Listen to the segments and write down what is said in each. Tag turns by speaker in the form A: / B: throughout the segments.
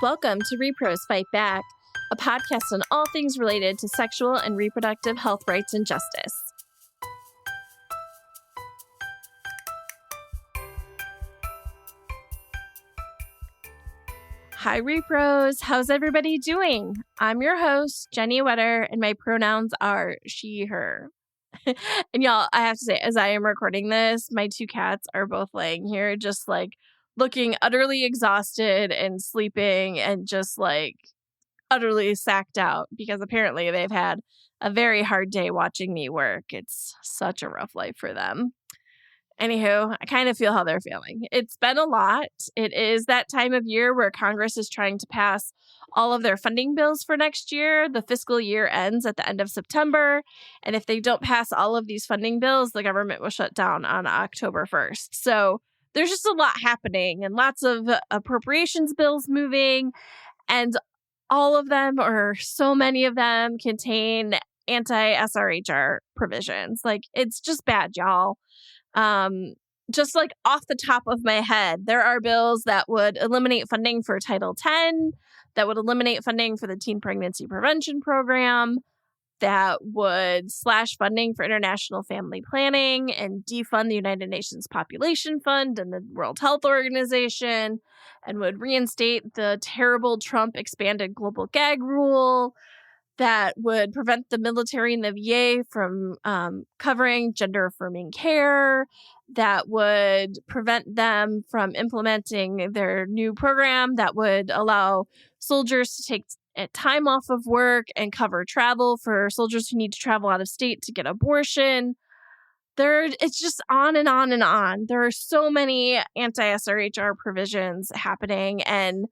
A: Welcome to rePROs Fight Back, a podcast on all things related to sexual and reproductive health rights and justice. Hi, rePROs. How's everybody doing? I'm your host, Jenny Wetter, and my pronouns are she, her. And y'all, I have to say, as I am recording this, my two cats are both laying here just like looking utterly exhausted and sleeping and just like utterly sacked out because apparently they've had a very hard day watching me work. It's such a rough life for them. Anywho, I kind of feel how they're feeling. It's been a lot. It is that time of year where Congress is trying to pass all of their funding bills for next year. The fiscal year ends at the end of September. And if they don't pass all of these funding bills, the government will shut down on October 1st. So there's just a lot happening and lots of appropriations bills moving. And all of them, or so many of them, contain anti-SRHR provisions. Like, it's just bad, y'all. Just like off the top of my head, there are bills that would eliminate funding for Title X, that would eliminate funding for the Teen Pregnancy Prevention Program, that would slash funding for international family planning and defund the United Nations Population Fund and the World Health Organization, and would reinstate the terrible Trump expanded global gag rule, that would prevent the military and the VA from covering gender-affirming care, that would prevent them from implementing their new program that would allow soldiers to take time off of work and cover travel for soldiers who need to travel out of state to get abortion. It's just on and on and on. There are so many anti-SRHR provisions happening, and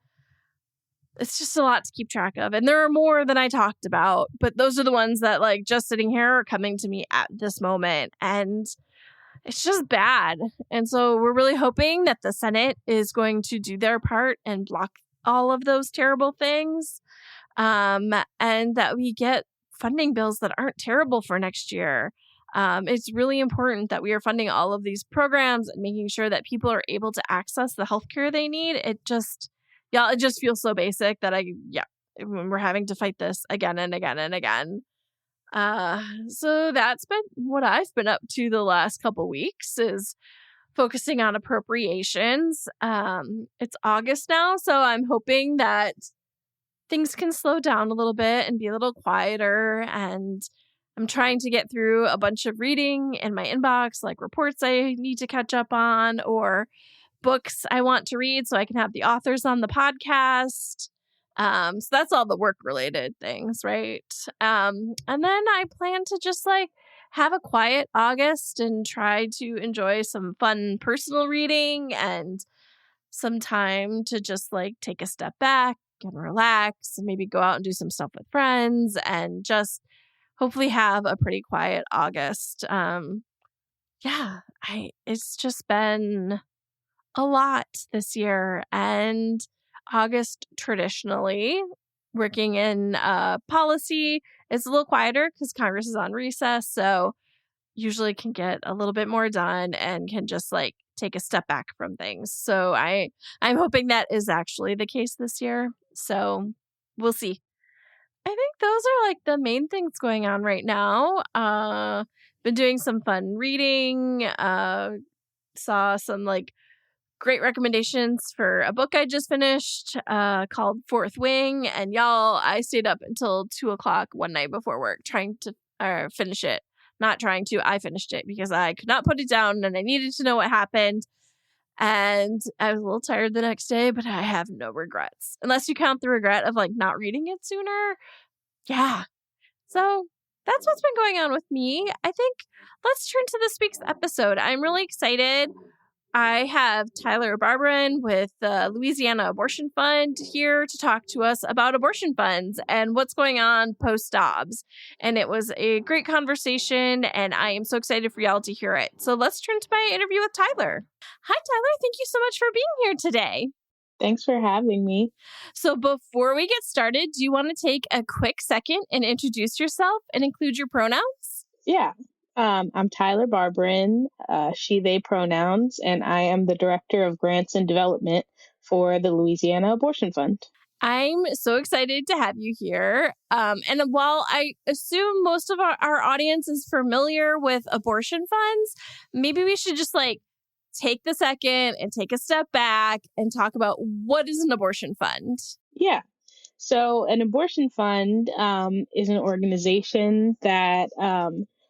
A: it's just a lot to keep track of. And there are more than I talked about, but those are the ones that, like, just sitting here are coming to me at this moment. And it's just bad. And so we're really hoping that the Senate is going to do their part and block all of those terrible things. And that we get funding bills that aren't terrible for next year. It's really important that we are funding all of these programs and making sure that people are able to access the healthcare they need. It just feels so basic that we're having to fight this again and again and again. So that's been what I've been up to the last couple weeks, is focusing on appropriations. It's August now, so I'm hoping that things can slow down a little bit and be a little quieter. And I'm trying to get through a bunch of reading in my inbox, like reports I need to catch up on or books I want to read so I can have the authors on the podcast. So that's all the work-related things, right? And then I plan to just have a quiet August and try to enjoy some fun personal reading and some time to just take a step back and relax and maybe go out and do some stuff with friends and just hopefully have a pretty quiet August. It's just been a lot this year, and August traditionally, working in policy, is a little quieter because Congress is on recess, so usually can get a little bit more done and can just take a step back from things. So I'm hoping that is actually the case this year. So we'll see. I think those are the main things going on right now. Been doing some fun reading. Saw some great recommendations for a book I just finished called Fourth Wing. And y'all, I stayed up until 2:00 one night before work trying to finish it. Not trying to, I finished it because I could not put it down and I needed to know what happened. And I was a little tired the next day, but I have no regrets. Unless you count the regret of not reading it sooner. Yeah. So that's what's been going on with me. I think let's turn to this week's episode. I'm really excited. I have Tyler Barbarin with the Louisiana Abortion Fund here to talk to us about abortion funds and what's going on post-Dobbs. And it was a great conversation, and I am so excited for y'all to hear it. So let's turn to my interview with Tyler. Hi, Tyler. Thank you so much for being here today.
B: Thanks for having me.
A: So before we get started, do you want to take a quick second and introduce yourself and include your pronouns?
B: Yeah. I'm Tyler Barbarin, she, they pronouns, and I am the Director of Grants and Development for the Louisiana Abortion Fund.
A: I'm so excited to have you here. And while I assume most of our audience is familiar with abortion funds, maybe we should just take the second and take a step back and talk about what is an abortion fund.
B: Yeah. So, an abortion fund is an organization that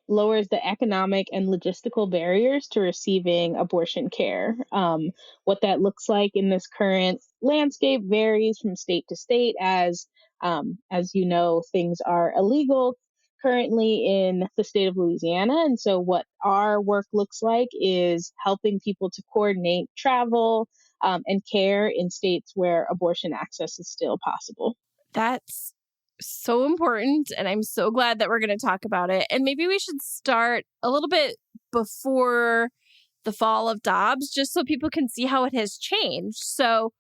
B: lowers the economic and logistical barriers to receiving abortion care. What that looks like in this current landscape varies from state to state, as you know, things are illegal currently in the state of Louisiana. And so, what our work looks like is helping people to coordinate travel and care in states where abortion access is still possible.
A: That's so important. And I'm so glad that we're going to talk about it. And maybe we should start a little bit before the fall of Dobbs, just so people can see how it has changed. So,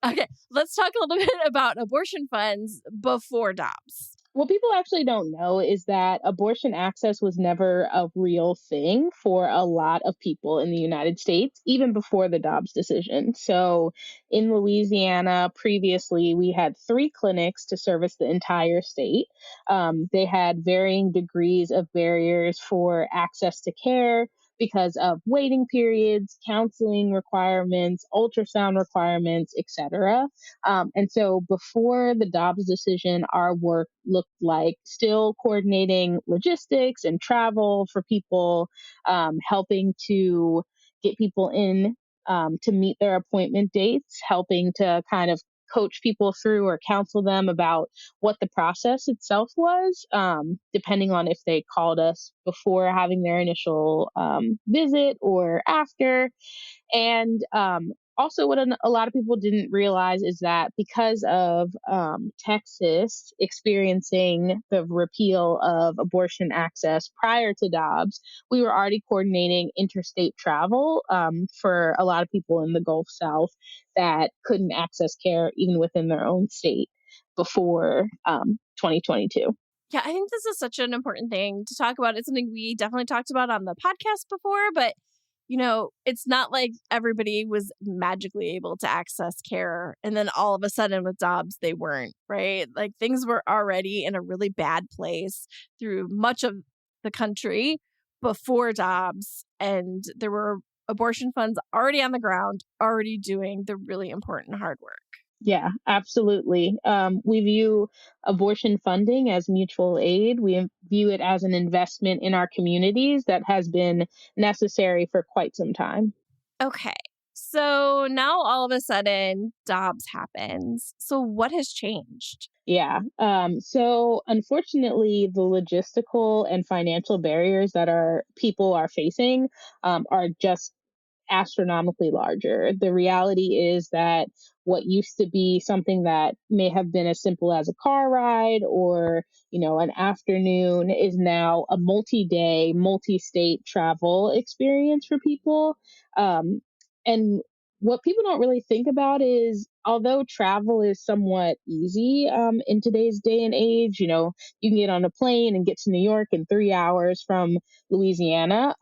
A: okay, let's talk a little bit about abortion funds before Dobbs.
B: What people actually don't know is that abortion access was never a real thing for a lot of people in the United States, even before the Dobbs decision. So, in Louisiana, previously, we had 3 clinics to service the entire state. They had varying degrees of barriers for access to care because of waiting periods, counseling requirements, ultrasound requirements, etc. And so before the Dobbs decision, our work looked like still coordinating logistics and travel for people, helping to get people in to meet their appointment dates, helping to kind of coach people through or counsel them about what the process itself was, depending on if they called us before having their initial visit or after. And also, what a lot of people didn't realize is that because of Texas experiencing the repeal of abortion access prior to Dobbs, we were already coordinating interstate travel for a lot of people in the Gulf South that couldn't access care even within their own state before 2022.
A: Yeah, I think this is such an important thing to talk about. It's something we definitely talked about on the podcast before, but it's not like everybody was magically able to access care and then all of a sudden with Dobbs they weren't, right? Like things were already in a really bad place through much of the country before Dobbs, and there were abortion funds already on the ground, already doing the really important hard work.
B: Yeah, absolutely. We view abortion funding as mutual aid. We view it as an investment in our communities that has been necessary for quite some time.
A: Okay. So now all of a sudden Dobbs happens. So what has changed?
B: Yeah. So unfortunately, the logistical and financial barriers that our people are facing are just astronomically larger. The reality is that what used to be something that may have been as simple as a car ride or, an afternoon is now a multi-day, multi-state travel experience for people. And what people don't really think about is although travel is somewhat easy in today's day and age, you can get on a plane and get to New York in 3 hours from Louisiana.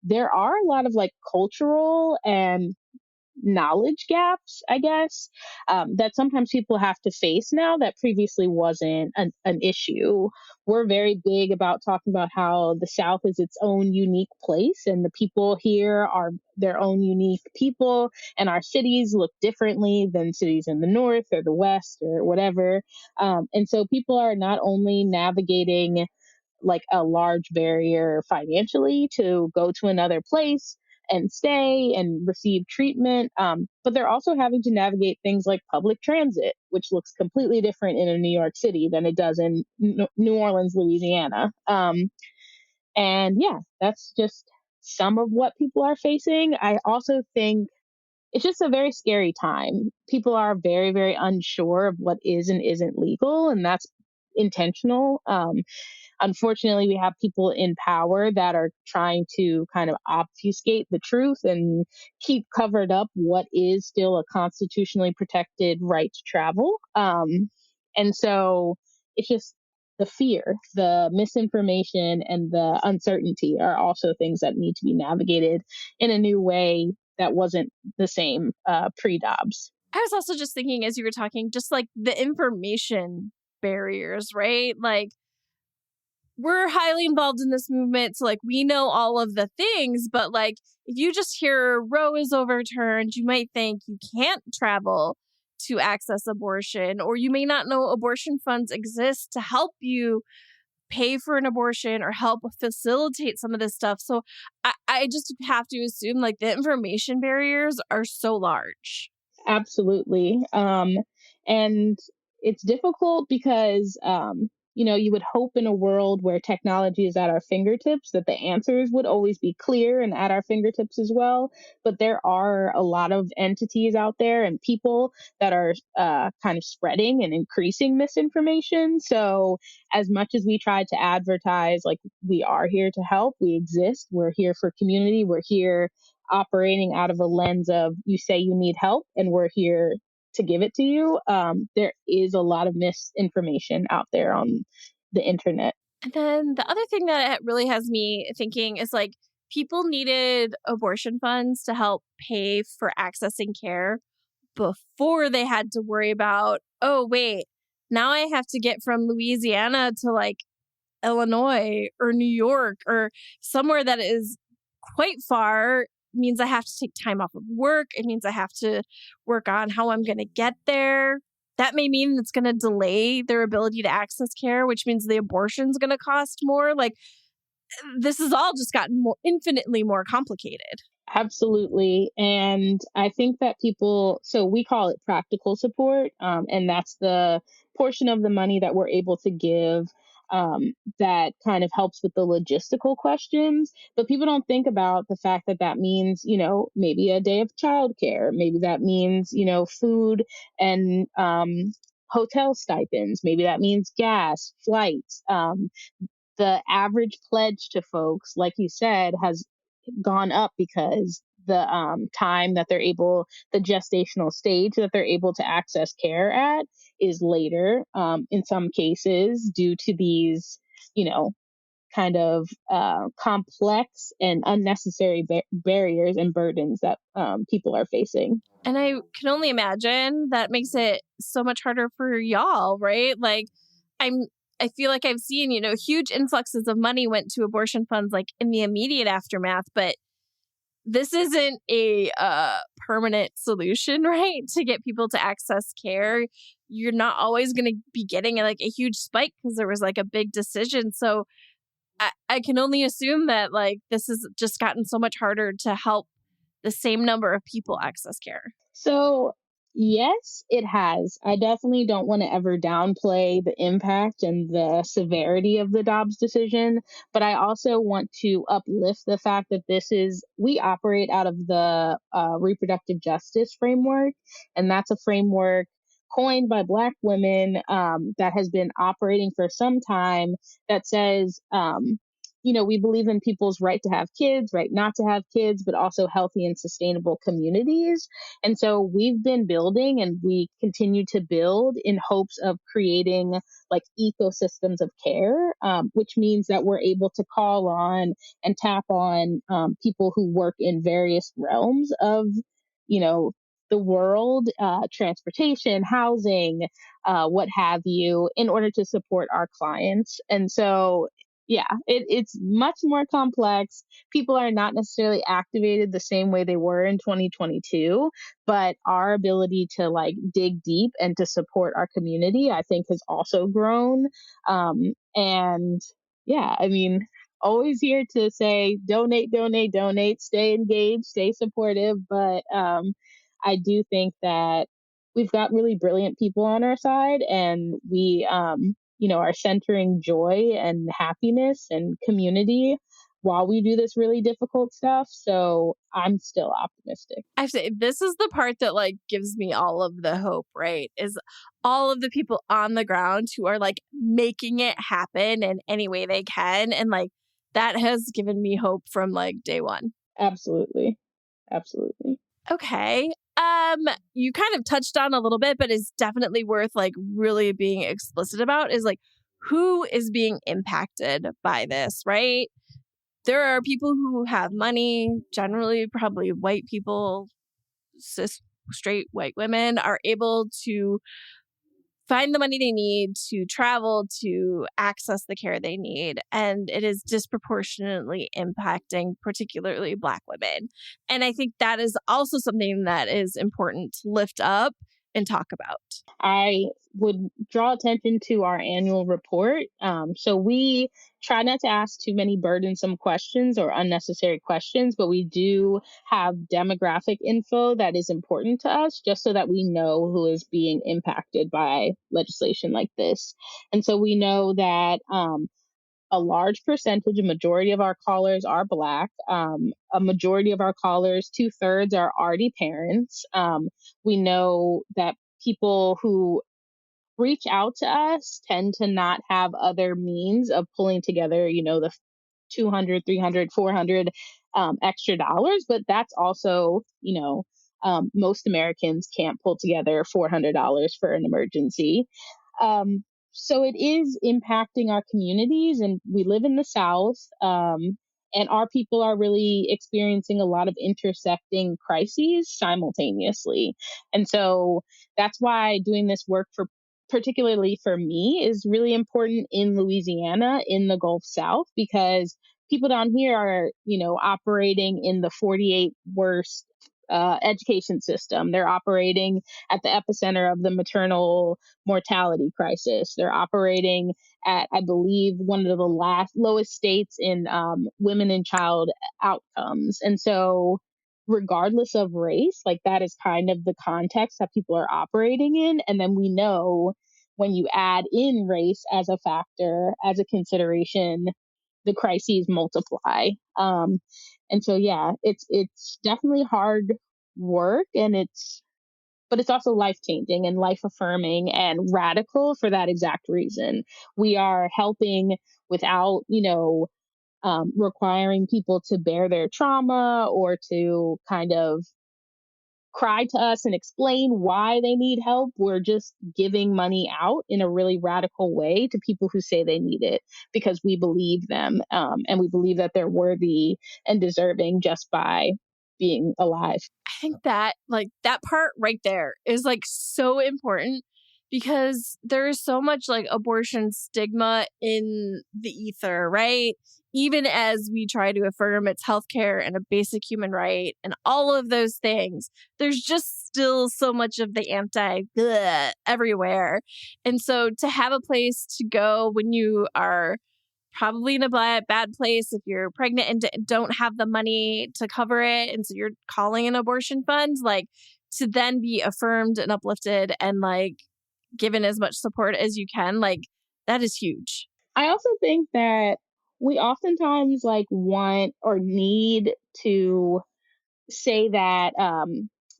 B: There are a lot of cultural and knowledge gaps, I guess, that sometimes people have to face now that previously wasn't an issue. We're very big about talking about how the South is its own unique place and the people here are their own unique people, and our cities look differently than cities in the North or the West or whatever. And so people are not only navigating a large barrier financially to go to another place and stay and receive treatment. But they're also having to navigate things like public transit, which looks completely different in a New York City than it does in New Orleans, Louisiana. And yeah, that's just some of what people are facing. I also think it's just a very scary time. People are very, very unsure of what is and isn't legal, and that's intentional. Unfortunately, we have people in power that are trying to kind of obfuscate the truth and keep covered up what is still a constitutionally protected right to travel. And so it's just the fear, the misinformation, and the uncertainty are also things that need to be navigated in a new way that wasn't the same pre Dobbs.
A: I was also just thinking as you were talking, just like the information barriers, right? Like, we're highly involved in this movement. So, like, we know all of the things, but like, if you just hear Roe is overturned, you might think you can't travel to access abortion, or you may not know abortion funds exist to help you pay for an abortion or help facilitate some of this stuff. So, I just have to assume like the information barriers are so large.
B: Absolutely. And it's difficult because, you would hope in a world where technology is at our fingertips that the answers would always be clear and at our fingertips as well. But there are a lot of entities out there and people that are kind of spreading and increasing misinformation. So, as much as we try to advertise, like, we are here to help, we exist, we're here for community, we're here operating out of a lens of you say you need help and we're here to give it to you. There is a lot of misinformation out there on the internet.
A: And then the other thing that it really has me thinking is like people needed abortion funds to help pay for accessing care before they had to worry about, oh, wait, now I have to get from Louisiana to like Illinois or New York or somewhere that is quite far. Means I have to take time off of work. It means I have to work on how I'm going to get there. That may mean it's going to delay their ability to access care, which means the abortion's going to cost more. Like, this has all just gotten more infinitely more complicated.
B: Absolutely. And I think that people, so we call it practical support, and that's the portion of the money that we're able to give that kind of helps with the logistical questions. But people don't think about the fact that that means, maybe a day of childcare. Maybe that means, food and hotel stipends. Maybe that means gas, flights. The average pledge to folks, like you said, has gone up because the time that the gestational stage that they're able to access care at is later, in some cases, due to these, you know, kind of complex and unnecessary barriers and burdens that people are facing.
A: And I can only imagine that makes it so much harder for y'all, right? Like, I'm I feel like I've seen, huge influxes of money went to abortion funds like in the immediate aftermath, but this isn't a permanent solution, right? To get people to access care. You're not always going to be getting like a huge spike because there was like a big decision. So I can only assume that like this has just gotten so much harder to help the same number of people access care.
B: So, yes, it has. I definitely don't want to ever downplay the impact and the severity of the Dobbs decision, but I also want to uplift the fact that we operate out of the reproductive justice framework, and that's a framework coined by Black women that has been operating for some time that says, we believe in people's right to have kids, right not to have kids, but also healthy and sustainable communities. And so we've been building and we continue to build in hopes of creating like ecosystems of care, which means that we're able to call on and tap on people who work in various realms of, you know, the world, transportation, housing, what have you, in order to support our clients. And so yeah, it's much more complex. People are not necessarily activated the same way they were in 2022, but our ability to like dig deep and to support our community, I think, has also grown. And yeah, I mean, always here to say donate, donate, donate, stay engaged, stay supportive. But I do think that we've got really brilliant people on our side, and we are centering joy and happiness and community while we do this really difficult stuff. So I'm still optimistic.
A: I have to say, this is the part that like gives me all of the hope, right? Is all of the people on the ground who are like making it happen in any way they can. And like that has given me hope from like day one.
B: Absolutely. Absolutely.
A: Okay. You kind of touched on a little bit, but is definitely worth like really being explicit about is like who is being impacted by this, right? There are people who have money, generally probably white people, cis straight white women are able to find the money they need to travel to access the care they need. And it is disproportionately impacting particularly Black women. And I think that is also something that is important to lift up and talk about.
B: I would draw attention to our annual report. So we try not to ask too many burdensome questions or unnecessary questions, but we do have demographic info that is important to us just so that we know who is being impacted by legislation like this. And so we know that a large percentage, a majority of our callers are Black. A majority of our callers, 2/3, are already parents. We know that people who reach out to us tend to not have other means of pulling together, the 200, 300, 400 extra dollars. But that's also, most Americans can't pull together $400 for an emergency. Um, so it is impacting our communities, and we live in the South. And our people are really experiencing a lot of intersecting crises simultaneously. And so that's why doing this work particularly for me, is really important in Louisiana, in the Gulf South, because people down here are, operating in the 48 worst education system. They're operating at the epicenter of the maternal mortality crisis. They're operating at, I believe, one of the lowest states in women and child outcomes. And so, regardless of race, like, that is kind of the context that people are operating in. And then we know when you add in race as a factor, as a consideration, the crises multiply. And so, yeah, it's definitely hard work, but it's also life changing and life affirming and radical for that exact reason. We are helping without, requiring people to bear their trauma or to kind of cry to us and explain why they need help. We're just giving money out in a really radical way to people who say they need it because we believe them, and we believe that they're worthy and deserving just by being alive.
A: I think that that part right there is so important because there is so much abortion stigma in the ether, right? Even as we try to affirm its healthcare and a basic human right and all of those things, there's just still so much of the anti everywhere. And so to have a place to go when you are probably in a bad place if you're pregnant and don't have the money to cover it. And so you're calling an abortion fund, to then be affirmed and uplifted and given as much support as you can, that is huge.
B: I also think that we oftentimes want or need to say that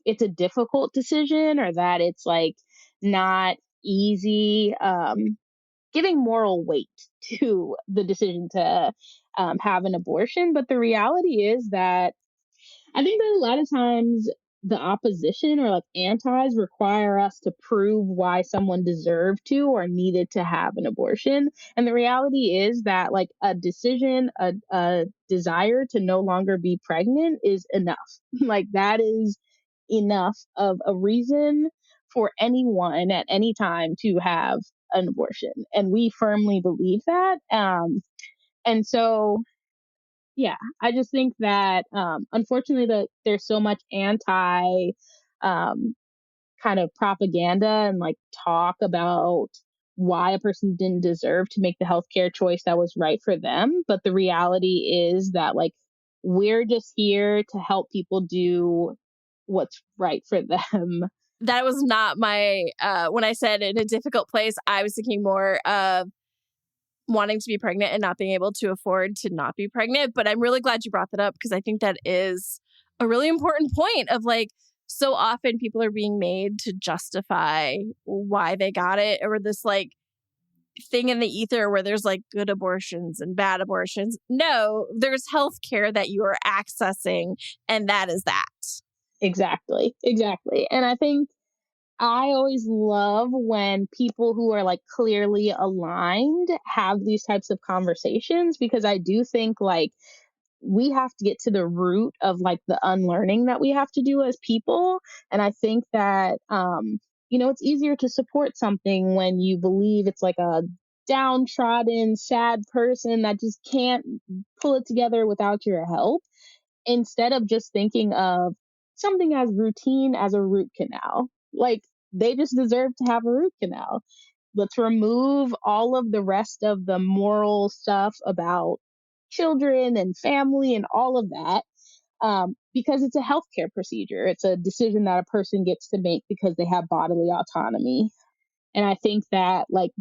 B: it's a difficult decision or that it's not easy. Giving moral weight to the decision to have an abortion. But the reality is that I think that a lot of times the opposition or antis require us to prove why someone deserved to or needed to have an abortion. And the reality is that a decision, a desire to no longer be pregnant is enough. That is enough of a reason for anyone at any time to have an abortion. And we firmly believe that. And so, yeah, I just think that unfortunately that there's so much anti um, kind of propaganda and talk about why a person didn't deserve to make the healthcare choice that was right for them. But the reality is that we're just here to help people do what's right for them.
A: That was not my, when I said in a difficult place, I was thinking more of wanting to be pregnant and not being able to afford to not be pregnant. But I'm really glad you brought that up because I think that is a really important point of so often people are being made to justify why they got it, or this thing in the ether where there's good abortions and bad abortions. No, there's health care that you are accessing, and that is that.
B: Exactly. Exactly. And I think I always love when people who are clearly aligned have these types of conversations because I do think we have to get to the root of like the unlearning that we have to do as people. And I think that, it's easier to support something when you believe it's like a downtrodden, sad person that just can't pull it together without your help, instead of just thinking of something as routine as a root canal. Like, they just deserve to have a root canal. Let's remove all of the rest of the moral stuff about children and family and all of that, because it's a healthcare procedure. It's a decision that a person gets to make because they have bodily autonomy. And I think that, like,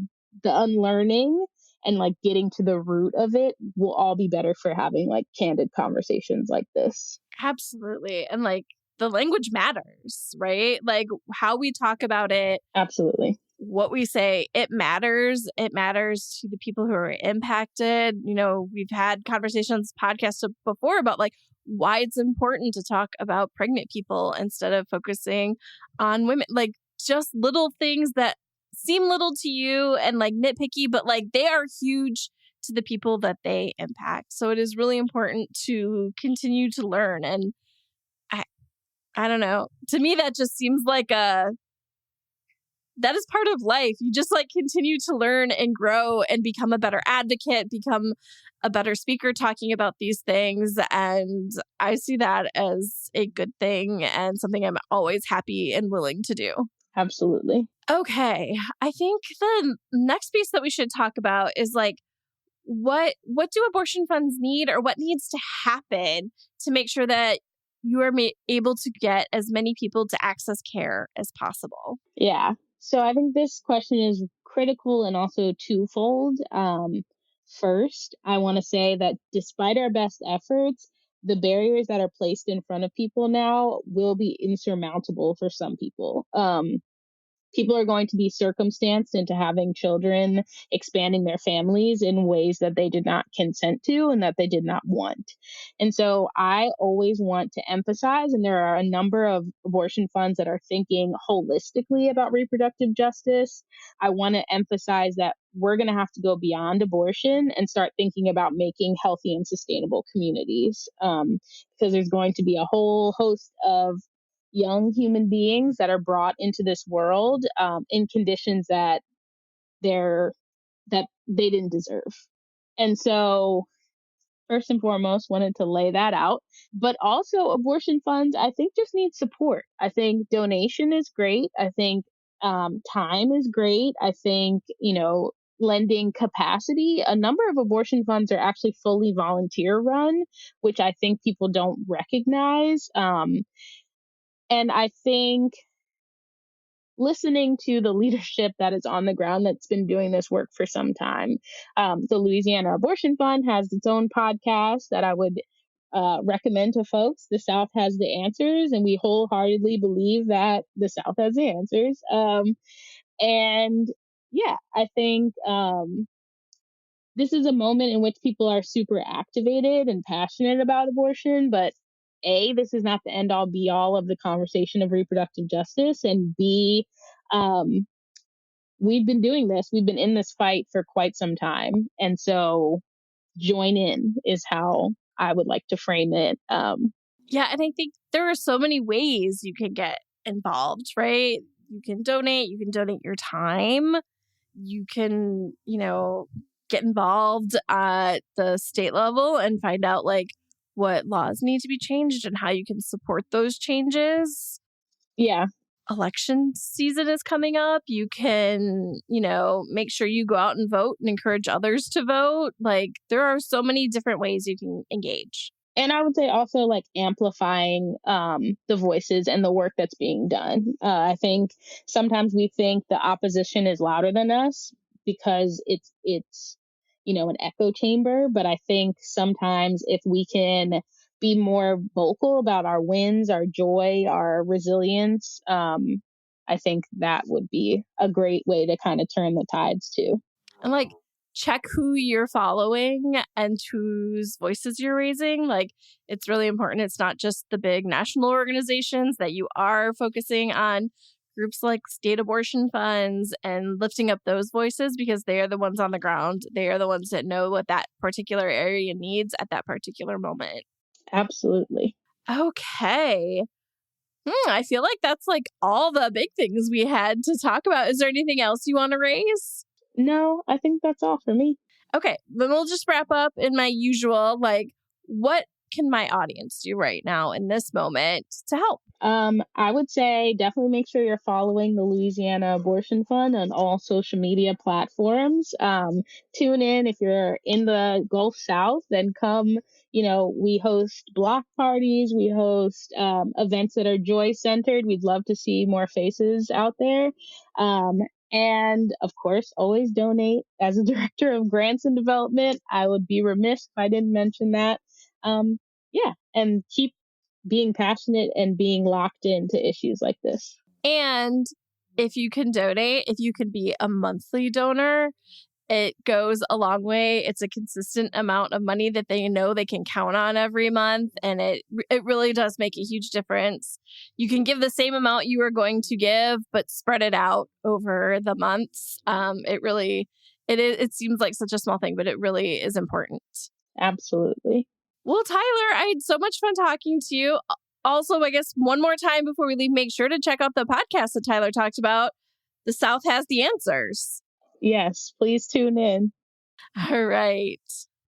B: the unlearning and like getting to the root of it will all be better for having like candid conversations like this.
A: Absolutely. And like the language matters, right? Like how we talk about it,
B: Absolutely.
A: what we say, it matters. It matters to the people who are impacted. We've had conversations, podcasts before about like why it's important to talk about pregnant people instead of focusing on women. Like just little things that seem little to you and like nitpicky, but like they are huge to the people that they impact. So it is really important to continue to learn. And I don't know. To me, that just seems like that is part of life. You just like continue to learn and grow and become a better advocate, become a better speaker talking about these things. And I see that as a good thing and something I'm always happy and willing to do.
B: Absolutely.
A: Okay. I think the next piece that we should talk about is like, what do abortion funds need, or what needs to happen to make sure that you are able to get as many people to access care as possible?
B: Yeah. So I think this question is critical and also twofold. First, I want to say that despite our best efforts, the barriers that are placed in front of people now will be insurmountable for some people. People are going to be circumstanced into having children, expanding their families in ways that they did not consent to and that they did not want. And so I always want to emphasize, and there are a number of abortion funds that are thinking holistically about reproductive justice. I want to emphasize that we're going to have to go beyond abortion and start thinking about making healthy and sustainable communities, because there's going to be a whole host of young human beings that are brought into this world, in conditions that they didn't deserve. And so, first and foremost, wanted to lay that out. But also, abortion funds, I think, just need support. I think donation is great. I think time is great. I think, lending capacity. A number of abortion funds are actually fully volunteer run, which I think people don't recognize. And I think listening to the leadership that is on the ground that's been doing this work for some time. The Louisiana Abortion Fund has its own podcast that I would recommend to folks. The South has the answers, and we wholeheartedly believe that the South has the answers. And yeah, I think this is a moment in which people are super activated and passionate about abortion, but this is not the end all be all of the conversation of reproductive justice. And B, we've been doing this. We've been in this fight for quite some time. And so join in is how I would like to frame it.
A: Yeah. And I think there are so many ways you can get involved, right? You can donate your time. You can, get involved at the state level and find out like what laws need to be changed and how you can support those changes.
B: Yeah.
A: Election season is coming up. You can, make sure you go out and vote and encourage others to vote. Like there are so many different ways you can engage.
B: And I would say also like amplifying the voices and the work that's being done. I think sometimes we think the opposition is louder than us because it's an echo chamber. But I think sometimes if we can be more vocal about our wins, our joy, our resilience, I think that would be a great way to kind of turn the tides too.
A: And like check who you're following and whose voices you're raising. Like it's really important. It's not just the big national organizations, that you are focusing on groups like state abortion funds and lifting up those voices because they are the ones on the ground. They are the ones that know what that particular area needs at that particular moment.
B: Absolutely.
A: Okay. I feel like that's like all the big things we had to talk about. Is there anything else you want to raise?
B: No, I think that's all for me.
A: Okay, then we'll just wrap up in my usual, like, what can my audience do right now in this moment to help?
B: I would say definitely make sure you're following the Louisiana Abortion Fund on all social media platforms. Tune in if you're in the Gulf South, then come. We host block parties, we host events that are joy centered. We'd love to see more faces out there. And of course, always donate. As a director of grants and development, I would be remiss if I didn't mention that. Yeah, and keep being passionate and being locked into issues like this.
A: And if you can donate, if you can be a monthly donor, it goes a long way. It's a consistent amount of money that they know they can count on every month. And it really does make a huge difference. You can give the same amount you are going to give, but spread it out over the months. It seems like such a small thing, but it really is important.
B: Absolutely.
A: Well, Tyler, I had so much fun talking to you. Also, I guess one more time before we leave, make sure to check out the podcast that Tyler talked about. The South Has the Answers.
B: Yes, please tune in.
A: All right.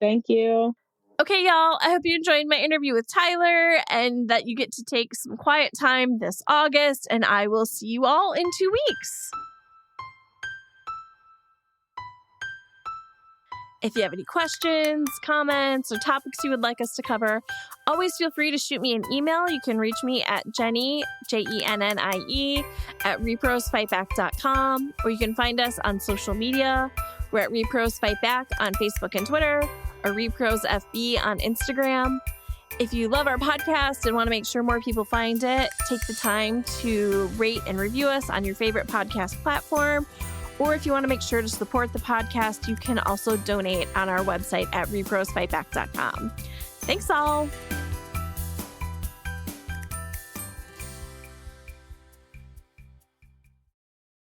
B: Thank you.
A: Okay, y'all, I hope you enjoyed my interview with Tyler and that you get to take some quiet time this August, and I will see you all in 2 weeks. If you have any questions, comments, or topics you would like us to cover, always feel free to shoot me an email. You can reach me at Jennie, Jennie, at rePROsFightBack.com, or you can find us on social media. We're at rePROs Fight Back on Facebook and Twitter, or rePROs FB on Instagram. If you love our podcast and want to make sure more people find it, take the time to rate and review us on your favorite podcast platform. Or if you want to make sure to support the podcast, you can also donate on our website at rePROsFightBack.com. Thanks all.